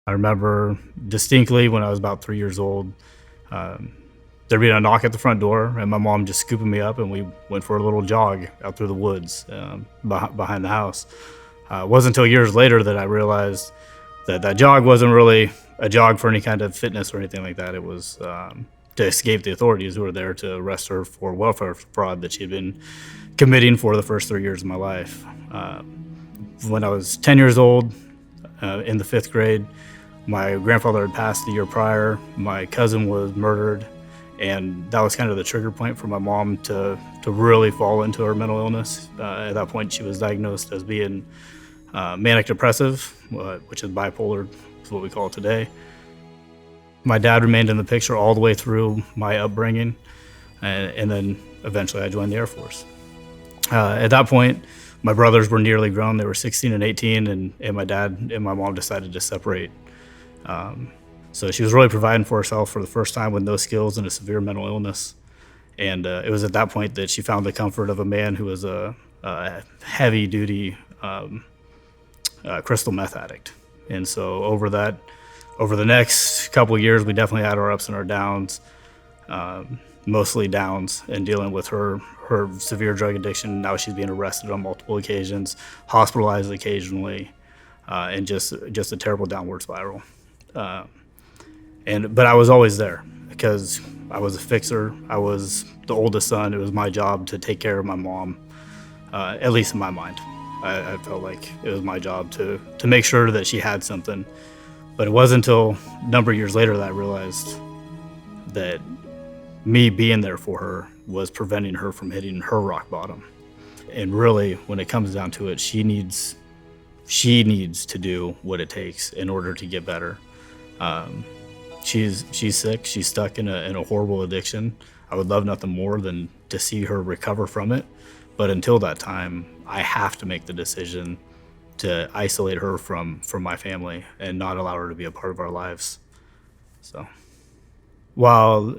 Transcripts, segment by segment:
I remember distinctly when I was about 3 years old, um, there being a knock at the front door and my mom just scooping me up and we went for a little jog out through the woods behind the house. It wasn't until years later that I realized that that jog wasn't really a jog for any kind of fitness or anything like that. It was to escape the authorities who were there to arrest her for welfare fraud that she had been committing for the first 3 years of my life. When I was 10 years old, in the fifth grade, my grandfather had passed the year prior. My cousin was murdered, and that was kind of the trigger point for my mom to really fall into her mental illness. At that point, she was diagnosed as being manic depressive, which is bipolar, is what we call it today. My dad remained in the picture all the way through my upbringing, and then eventually I joined the Air Force. At that point, my brothers were nearly grown. They were 16 and 18, and my dad and my mom decided to separate. So she was really providing for herself for the first time with no skills and a severe mental illness. And it was at that point that she found the comfort of a man who was a heavy-duty crystal meth addict. And so over the next couple of years, we definitely had our ups and our downs, mostly downs, in dealing with her severe drug addiction. Now she's being arrested on multiple occasions, hospitalized occasionally, and just a terrible downward spiral. But I was always there because I was a fixer. I was the oldest son. It was my job to take care of my mom, at least in my mind. I felt like it was my job to make sure that she had something. But it wasn't until a number of years later that I realized that me being there for her was preventing her from hitting her rock bottom. And really, when it comes down to it, she needs to do what it takes in order to get better. She's sick. She's stuck in a horrible addiction. I would love nothing more than to see her recover from it. But until that time, I have to make the decision to isolate her from my family and not allow her to be a part of our lives. So while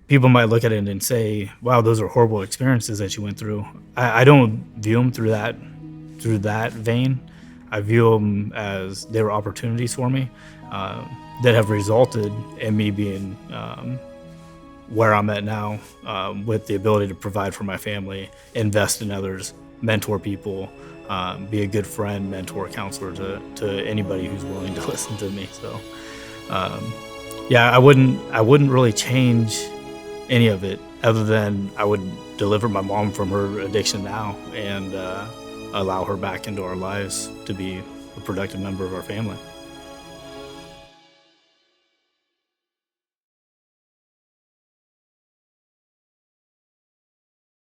people might look at it and say, wow, those are horrible experiences that you went through, I don't view them through that vein. I view them as they were opportunities for me that have resulted in me being where I'm at now, with the ability to provide for my family, invest in others, mentor people, be a good friend, mentor, counselor to anybody who's willing to listen to me. So, yeah, I wouldn't really change any of it other than I would deliver my mom from her addiction now and allow her back into our lives to be a productive member of our family.